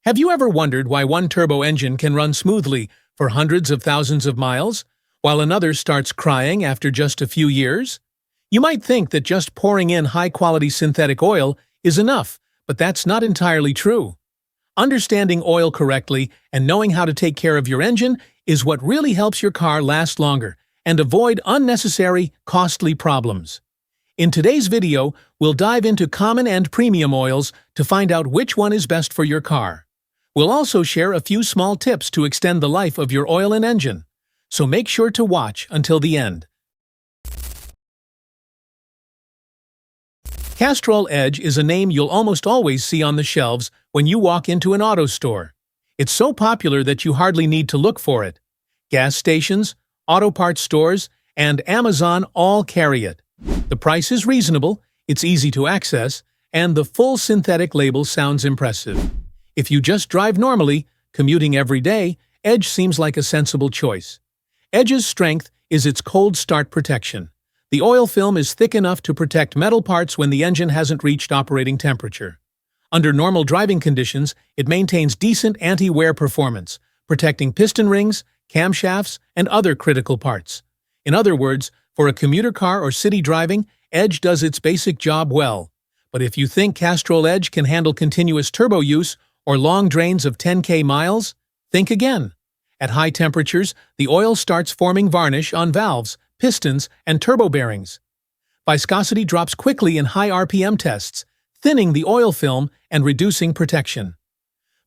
Have you ever wondered why one turbo engine can run smoothly for hundreds of thousands of miles, while another starts crying after just a few years? You might think that just pouring in high-quality synthetic oil is enough, but that's not entirely true. Understanding oil correctly and knowing how to take care of your engine is what really helps your car last longer and avoid unnecessary, costly problems. In today's video, we'll dive into common and premium oils to find out which one is best for your car. We'll also share a few small tips to extend the life of your oil and engine, so make sure to watch until the end. Castrol Edge is a name you'll almost always see on the shelves when you walk into an auto store. It's so popular that you hardly need to look for it. Gas stations, auto parts stores, and Amazon all carry it. The price is reasonable, it's easy to access, and the full synthetic label sounds impressive. If you just drive normally, commuting every day, Edge seems like a sensible choice. Edge's strength is its cold start protection. The oil film is thick enough to protect metal parts when the engine hasn't reached operating temperature. Under normal driving conditions, it maintains decent anti-wear performance, protecting piston rings, camshafts, and other critical parts. In other words, for a commuter car or city driving, Edge does its basic job well. But if you think Castrol Edge can handle continuous turbo use or long drains of 10K miles, think again. At high temperatures, the oil starts forming varnish on valves, pistons, and turbo bearings. Viscosity drops quickly in high RPM tests, thinning the oil film and reducing protection.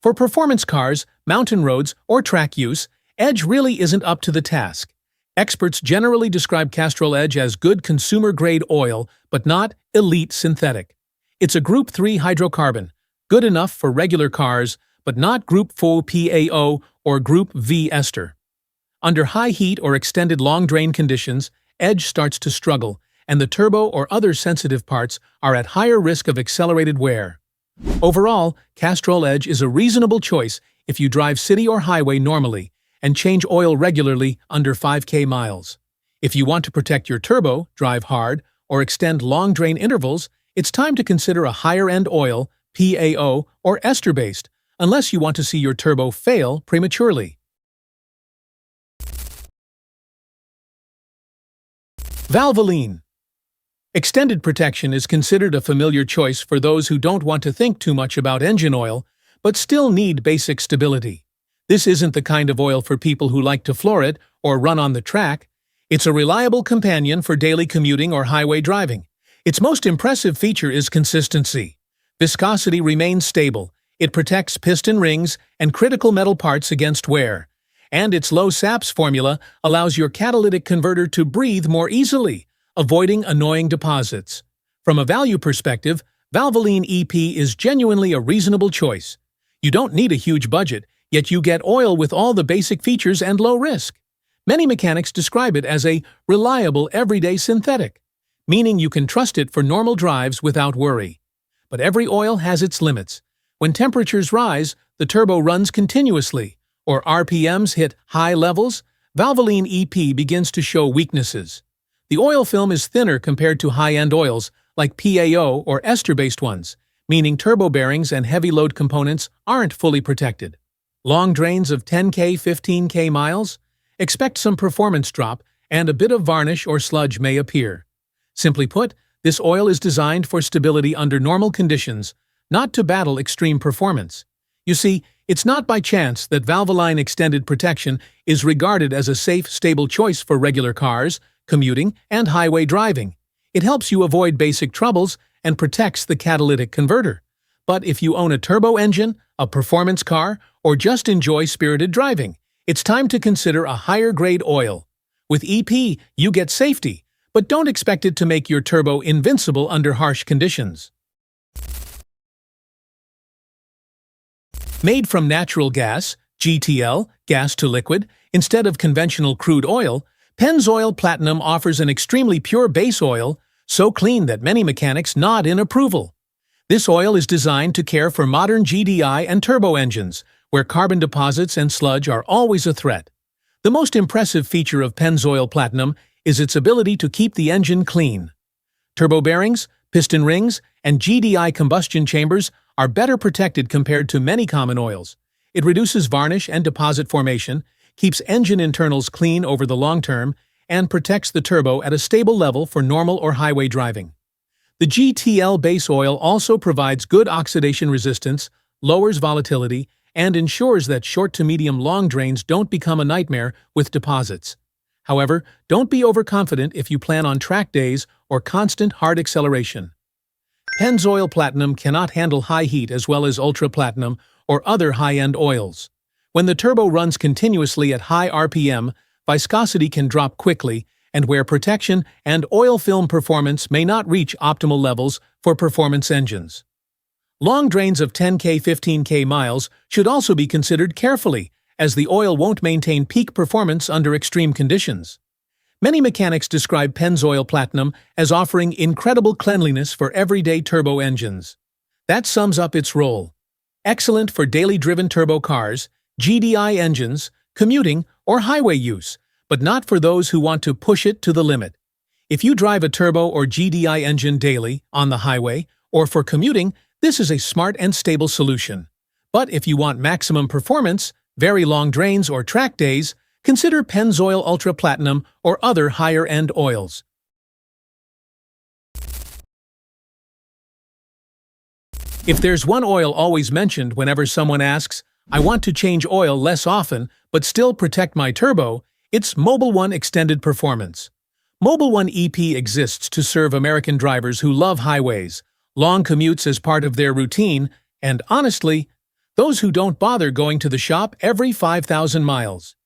For performance cars, mountain roads, or track use, Edge really isn't up to the task. Experts generally describe Castrol Edge as good consumer-grade oil, but not elite synthetic. It's a Group 3 hydrocarbon, good enough for regular cars, but not Group 4 PAO or Group V ester. Under high heat or extended long-drain conditions, Edge starts to struggle, and the turbo or other sensitive parts are at higher risk of accelerated wear. Overall, Castrol Edge is a reasonable choice if you drive city or highway normally and change oil regularly under 5K miles. If you want to protect your turbo, drive hard, or extend long-drain intervals, it's time to consider a higher-end oil, PAO, or ester-based, unless you want to see your turbo fail prematurely. Valvoline. Extended protection is considered a familiar choice for those who don't want to think too much about engine oil, but still need basic stability. This isn't the kind of oil for people who like to floor it or run on the track. It's a reliable companion for daily commuting or highway driving. Its most impressive feature is consistency. Viscosity remains stable. It protects piston rings and critical metal parts against wear. And its low SAPS formula allows your catalytic converter to breathe more easily, avoiding annoying deposits. From a value perspective, Valvoline EP is genuinely a reasonable choice. You don't need a huge budget, yet you get oil with all the basic features and low risk. Many mechanics describe it as a reliable everyday synthetic, meaning you can trust it for normal drives without worry. But every oil has its limits. When temperatures rise, the turbo runs continuously, or RPMs hit high levels, Valvoline EP begins to show weaknesses. The oil film is thinner compared to high-end oils like PAO or ester-based ones, meaning turbo bearings and heavy load components aren't fully protected. Long drains of 10K, 15K miles? Expect some performance drop, and a bit of varnish or sludge may appear. Simply put, this oil is designed for stability under normal conditions, not to battle extreme performance. You see, it's not by chance that Valvoline Extended Protection is regarded as a safe, stable choice for regular cars, commuting, and highway driving. It helps you avoid basic troubles and protects the catalytic converter. But if you own a turbo engine, a performance car, or just enjoy spirited driving, it's time to consider a higher-grade oil. With EP, you get safety, but don't expect it to make your turbo invincible under harsh conditions. Made from natural gas, GTL, gas to liquid, instead of conventional crude oil, Pennzoil Platinum offers an extremely pure base oil, so clean that many mechanics nod in approval. This oil is designed to care for modern GDI and turbo engines, where carbon deposits and sludge are always a threat. The most impressive feature of Pennzoil Platinum is its ability to keep the engine clean. Turbo bearings, piston rings, and GDI combustion chambers are better protected compared to many common oils. It reduces varnish and deposit formation, keeps engine internals clean over the long term, and protects the turbo at a stable level for normal or highway driving. The GTL base oil also provides good oxidation resistance, lowers volatility, and ensures that short to medium long drains don't become a nightmare with deposits. However, don't be overconfident if you plan on track days or constant hard acceleration. Pennzoil Platinum cannot handle high heat as well as Ultra Platinum or other high-end oils. When the turbo runs continuously at high RPM, viscosity can drop quickly, and where protection and oil film performance may not reach optimal levels for performance engines. Long drains of 10K 15K miles should also be considered carefully, as the oil won't maintain peak performance under extreme conditions. Many mechanics describe Pennzoil Platinum as offering incredible cleanliness for everyday turbo engines. That sums up its role. Excellent for daily-driven turbo cars, GDI engines, commuting, or highway use, but not for those who want to push it to the limit. If you drive a turbo or GDI engine daily, on the highway, or for commuting, this is a smart and stable solution. But if you want maximum performance, very long drains or track days, consider Pennzoil Ultra Platinum or other higher-end oils. If there's one oil always mentioned whenever someone asks, "I want to change oil less often but still protect my turbo," it's Mobil 1 Extended Performance. Mobil 1 EP exists to serve American drivers who love highways, long commutes as part of their routine, and honestly, those who don't bother going to the shop every 5,000 miles.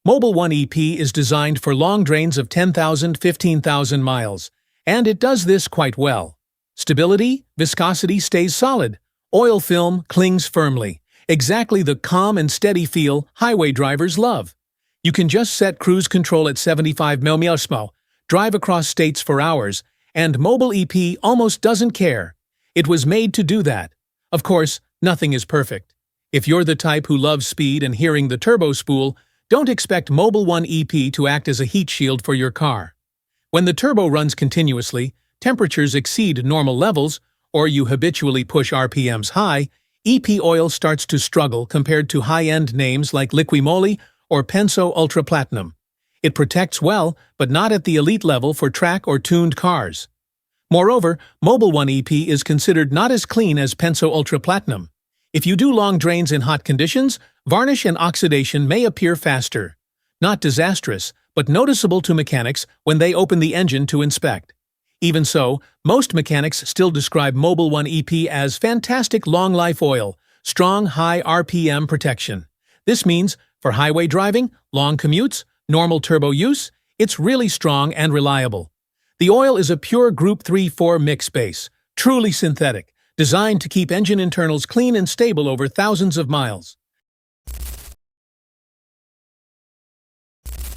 Mobil 1 EP is designed for long drains of 10,000 to 15,000 miles, and it does this quite well. Stability, viscosity stays solid. Oil film clings firmly. Exactly the calm and steady feel highway drivers love. You can just set cruise control at 75 mph, drive across states for hours, and Mobil EP almost doesn't care. It was made to do that. Of course, nothing is perfect. If you're the type who loves speed and hearing the turbo spool, don't expect Mobil 1 EP to act as a heat shield for your car. When the turbo runs continuously, temperatures exceed normal levels, or you habitually push RPMs high, EP oil starts to struggle compared to high-end names like Liqui Moly or Pennzoil Ultra Platinum. It protects well, but not at the elite level for track or tuned cars. Moreover, Mobil 1 EP is considered not as clean as Pennzoil Ultra Platinum. If you do long drains in hot conditions, varnish and oxidation may appear faster. Not disastrous, but noticeable to mechanics when they open the engine to inspect. Even so, most mechanics still describe Mobil 1 EP as fantastic long-life oil, strong high RPM protection. This means, for highway driving, long commutes, normal turbo use, it's really strong and reliable. The oil is a pure Group 3-4 mix base, truly synthetic, designed to keep engine internals clean and stable over thousands of miles.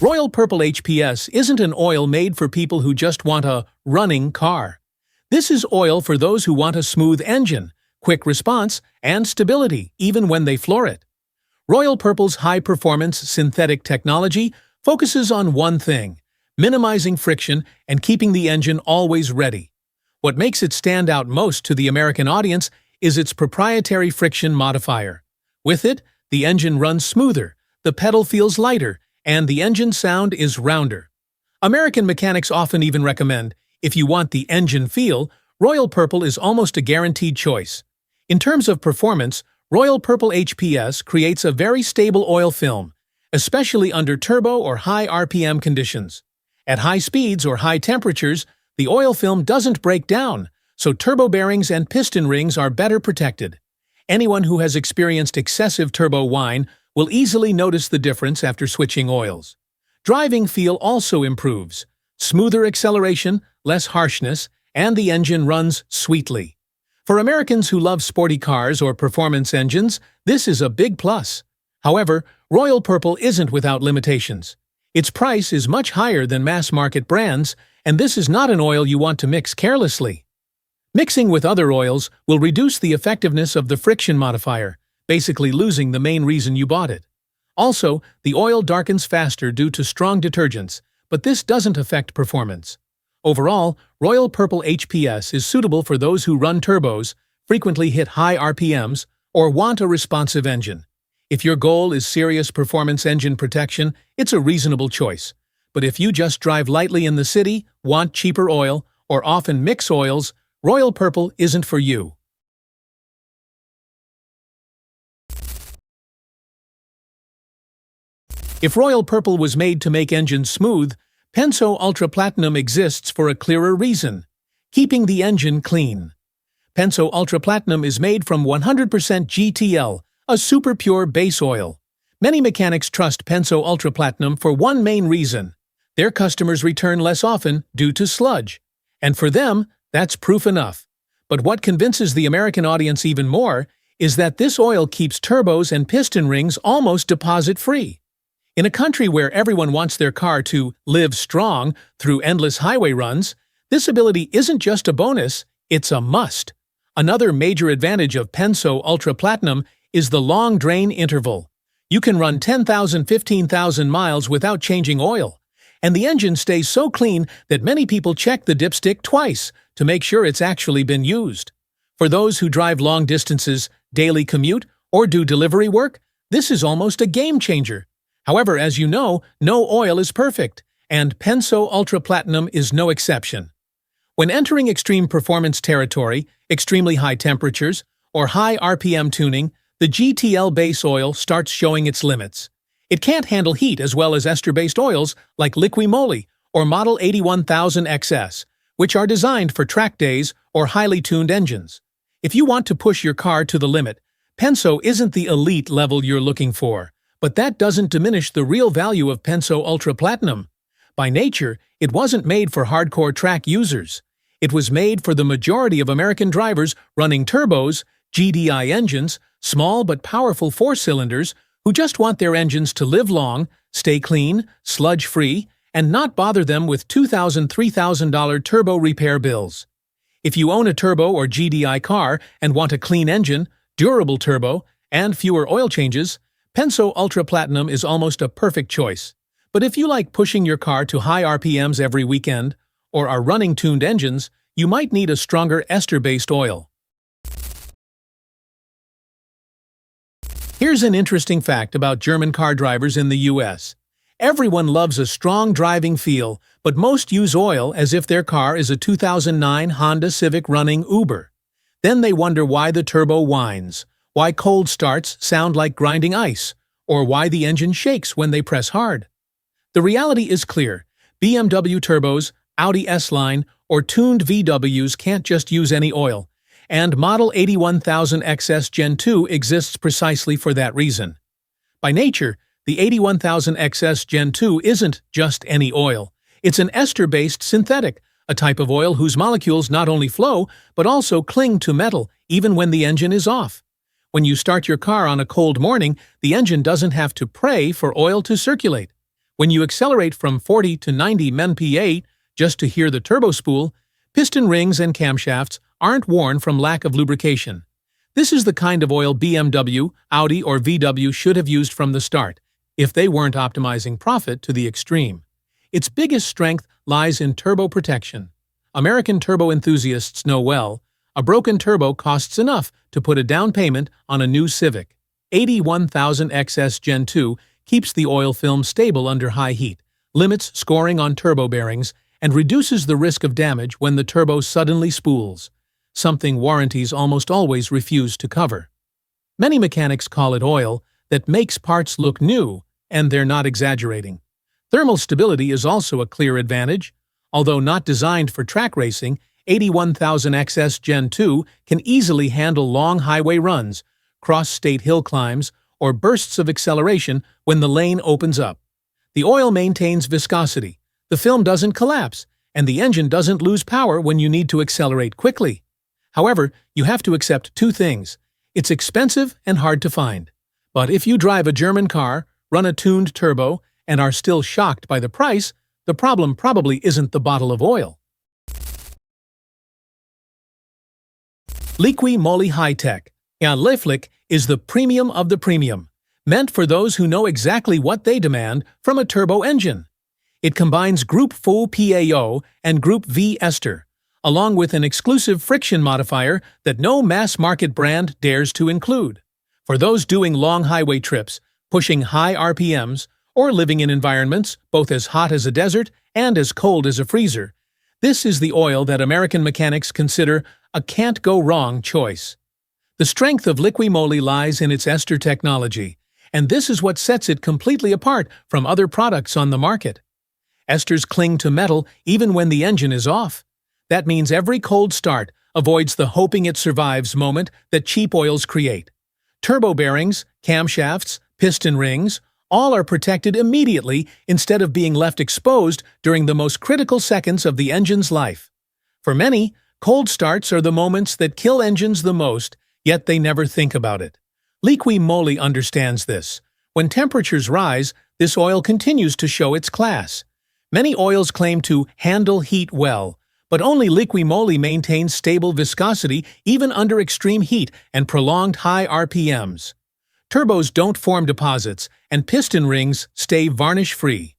Royal Purple HPS isn't an oil made for people who just want a running car. This is oil for those who want a smooth engine, quick response, and stability, even when they floor it. Royal Purple's high-performance synthetic technology focuses on one thing: minimizing friction and keeping the engine always ready. What makes it stand out most to the American audience is its proprietary friction modifier. With it, the engine runs smoother, the pedal feels lighter, and the engine sound is rounder. American mechanics often even recommend, if you want the engine feel, Royal Purple is almost a guaranteed choice. In terms of performance, Royal Purple HPS creates a very stable oil film, especially under turbo or high RPM conditions. At high speeds or high temperatures, the oil film doesn't break down, so turbo bearings and piston rings are better protected. Anyone who has experienced excessive turbo whine will easily notice the difference after switching oils. Driving feel also improves. Smoother acceleration, less harshness, and the engine runs sweetly. For Americans who love sporty cars or performance engines, this is a big plus. However, Royal Purple isn't without limitations. Its price is much higher than mass-market brands, and this is not an oil you want to mix carelessly. Mixing with other oils will reduce the effectiveness of the friction modifier, basically losing the main reason you bought it. Also, the oil darkens faster due to strong detergents, but this doesn't affect performance. Overall, Royal Purple HPS is suitable for those who run turbos, frequently hit high RPMs, or want a responsive engine. If your goal is serious performance engine protection, it's a reasonable choice. But if you just drive lightly in the city, want cheaper oil, or often mix oils, Royal Purple isn't for you. If Royal Purple was made to make engines smooth, Pennzoil Platinum exists for a clearer reason: keeping the engine clean. Pennzoil Platinum is made from 100% GTL, a super pure base oil. Many mechanics trust Pennzoil Platinum for one main reason: their customers return less often due to sludge. And for them, that's proof enough. But what convinces the American audience even more is that this oil keeps turbos and piston rings almost deposit-free. In a country where everyone wants their car to live strong through endless highway runs, this ability isn't just a bonus, it's a must. Another major advantage of Pennzoil Platinum is the long drain interval. You can run 10,000, 15,000 miles without changing oil, and the engine stays so clean that many people check the dipstick twice to make sure it's actually been used. For those who drive long distances, daily commute, or do delivery work, this is almost a game changer. However, as you know, no oil is perfect, and Pennzoil Platinum is no exception. When entering extreme performance territory, extremely high temperatures, or high RPM tuning, the GTL base oil starts showing its limits. It can't handle heat as well as ester-based oils like Liqui Moly or Model 81000 X-cess, which are designed for track days or highly tuned engines. If you want to push your car to the limit, Pennzoil isn't the elite level you're looking for. But that doesn't diminish the real value of Pennzoil Platinum. By nature, it wasn't made for hardcore track users. It was made for the majority of American drivers running turbos, GDI engines, small but powerful four-cylinders, who just want their engines to live long, stay clean, sludge-free, and not bother them with $2,000, $3,000 turbo repair bills. If you own a turbo or GDI car and want a clean engine, durable turbo, and fewer oil changes, Pennzoil Platinum is almost a perfect choice. But if you like pushing your car to high RPMs every weekend, or are running tuned engines, you might need a stronger ester-based oil. Here's an interesting fact about German car drivers in the US. Everyone loves a strong driving feel, but most use oil as if their car is a 2009 Honda Civic running Uber. Then they wonder why the turbo whines, why cold starts sound like grinding ice, or why the engine shakes when they press hard. The reality is clear: BMW turbos, Audi S-Line, or tuned VWs can't just use any oil, and Model 81000 XS Gen 2 exists precisely for that reason. By nature, the 81000 XS Gen 2 isn't just any oil. It's an ester-based synthetic, a type of oil whose molecules not only flow, but also cling to metal, even when the engine is off. When you start your car on a cold morning, the engine doesn't have to pray for oil to circulate. When you accelerate from 40 to 90 mph just to hear the turbo spool, piston rings and camshafts aren't worn from lack of lubrication. This is the kind of oil BMW, Audi, or VW should have used from the start, if they weren't optimizing profit to the extreme. Its biggest strength lies in turbo protection. American turbo enthusiasts know well, a broken turbo costs enough to put a down payment on a new Civic. 81000 XS Gen 2 keeps the oil film stable under high heat, limits scoring on turbo bearings, and reduces the risk of damage when the turbo suddenly spools, something warranties almost always refuse to cover. Many mechanics call it oil that makes parts look new, and they're not exaggerating. Thermal stability is also a clear advantage. Although not designed for track racing, 81000 XS Gen 2 can easily handle long highway runs, cross-state hill climbs, or bursts of acceleration when the lane opens up. The oil maintains viscosity, the film doesn't collapse, and the engine doesn't lose power when you need to accelerate quickly. However, you have to accept two things: it's expensive and hard to find. But if you drive a German car, run a tuned turbo, and are still shocked by the price, the problem probably isn't the bottle of oil. Liqui Moly High-Tech. Liqui is the premium of the premium, meant for those who know exactly what they demand from a turbo engine. It combines Group Full PAO and Group V ester, along with an exclusive friction modifier that no mass-market brand dares to include. For those doing long highway trips, pushing high RPMs, or living in environments both as hot as a desert and as cold as a freezer, this is the oil that American mechanics consider a can't-go-wrong choice. The strength of Liqui Moly lies in its ester technology, and this is what sets it completely apart from other products on the market. Esters cling to metal even when the engine is off. That means every cold start avoids the hoping it survives moment that cheap oils create. Turbo bearings, camshafts, piston rings, all are protected immediately instead of being left exposed during the most critical seconds of the engine's life. For many, cold starts are the moments that kill engines the most, yet they never think about it. Liqui Moly understands this. When temperatures rise, this oil continues to show its class. Many oils claim to handle heat well, but only Liqui Moly maintains stable viscosity even under extreme heat and prolonged high RPMs. Turbos don't form deposits, and piston rings stay varnish-free.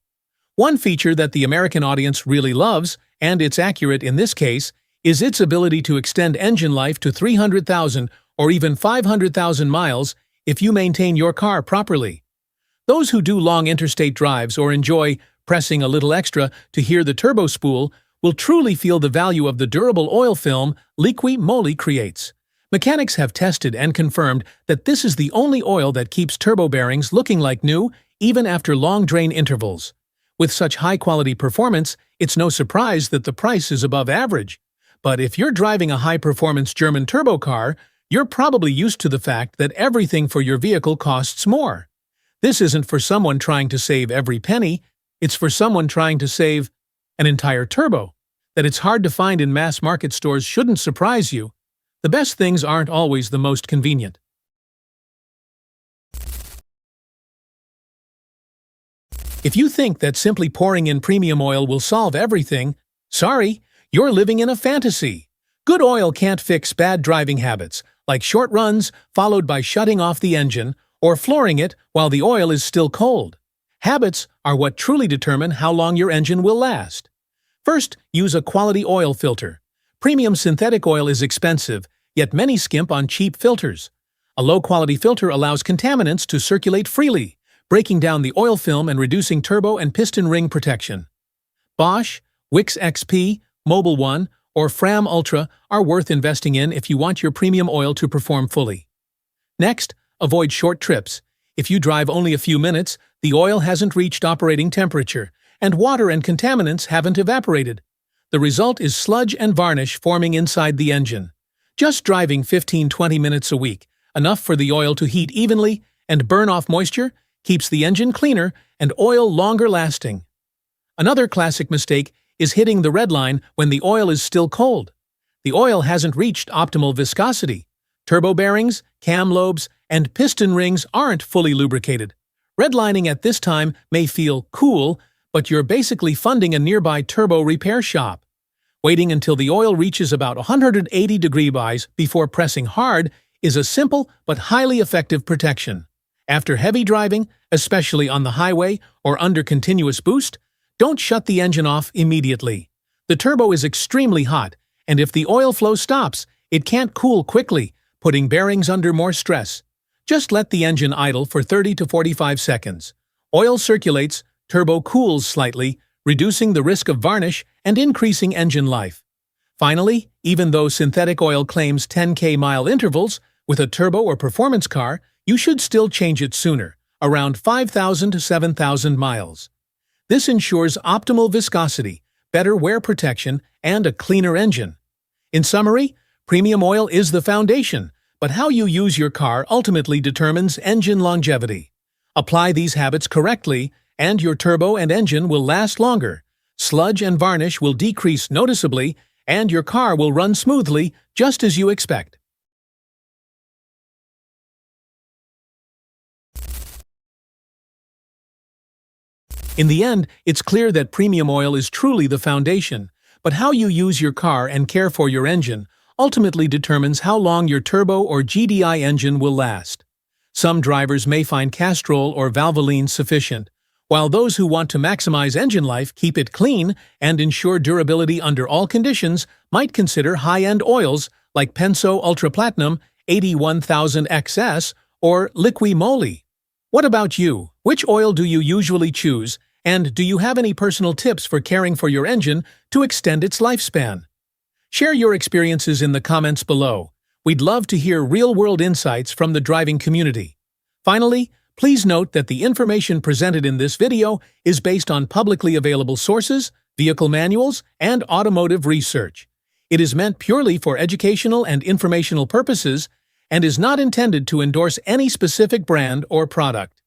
One feature that the American audience really loves, and it's accurate in this case, is its ability to extend engine life to 300,000 or even 500,000 miles if you maintain your car properly. Those who do long interstate drives or enjoy pressing a little extra to hear the turbo spool will truly feel the value of the durable oil film Liqui Moly creates. Mechanics have tested and confirmed that this is the only oil that keeps turbo bearings looking like new even after long drain intervals. With such high-quality performance, it's no surprise that the price is above average. But if you're driving a high-performance German turbo car, you're probably used to the fact that everything for your vehicle costs more. This isn't for someone trying to save every penny, it's for someone trying to save an entire turbo. That it's hard to find in mass-market stores shouldn't surprise you. The best things aren't always the most convenient. If you think that simply pouring in premium oil will solve everything, sorry, you're living in a fantasy. Good oil can't fix bad driving habits, like short runs followed by shutting off the engine or flooring it while the oil is still cold. Habits are what truly determine how long your engine will last. First, use a quality oil filter. Premium synthetic oil is expensive, yet many skimp on cheap filters. A low-quality filter allows contaminants to circulate freely, breaking down the oil film and reducing turbo and piston ring protection. Bosch, Wix XP, Mobil 1, or Fram Ultra are worth investing in if you want your premium oil to perform fully. Next, avoid short trips. If you drive only a few minutes, the oil hasn't reached operating temperature, and water and contaminants haven't evaporated. The result is sludge and varnish forming inside the engine. Just driving 15-20 minutes a week, enough for the oil to heat evenly and burn off moisture, keeps the engine cleaner and oil longer lasting. Another classic mistake is hitting the red line when the oil is still cold. The oil hasn't reached optimal viscosity. Turbo bearings, cam lobes, and piston rings aren't fully lubricated. Redlining at this time may feel cool, but you're basically funding a nearby turbo repair shop. Waiting until the oil reaches about 180 degrees before pressing hard is a simple but highly effective protection. After heavy driving, especially on the highway or under continuous boost, don't shut the engine off immediately. The turbo is extremely hot, and if the oil flow stops, it can't cool quickly, putting bearings under more stress. Just let the engine idle for 30 to 45 seconds. Oil circulates, turbo cools slightly, reducing the risk of varnish and increasing engine life. Finally, even though synthetic oil claims 10K mile intervals, with a turbo or performance car, you should still change it sooner, around 5,000 to 7,000 miles. This ensures optimal viscosity, better wear protection, and a cleaner engine. In summary, premium oil is the foundation, but how you use your car ultimately determines engine longevity. Apply these habits correctly, and your turbo and engine will last longer. Sludge and varnish will decrease noticeably, and your car will run smoothly, just as you expect. In the end, it's clear that premium oil is truly the foundation, but how you use your car and care for your engine ultimately determines how long your turbo or GDI engine will last. Some drivers may find Castrol or Valvoline sufficient, while those who want to maximize engine life, keep it clean, and ensure durability under all conditions might consider high-end oils like Pennzoil Platinum 81000 X-cess or Liqui Moly. What about you? Which oil do you usually choose, and do you have any personal tips for caring for your engine to extend its lifespan? Share your experiences in the comments below. We'd love to hear real-world insights from the driving community. Finally, please note that the information presented in this video is based on publicly available sources, vehicle manuals, and automotive research. It is meant purely for educational and informational purposes and is not intended to endorse any specific brand or product.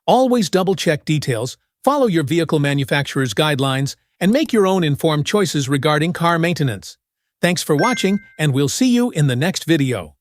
Always double-check details, follow your vehicle manufacturer's guidelines, and make your own informed choices regarding car maintenance. Thanks for watching, and we'll see you in the next video.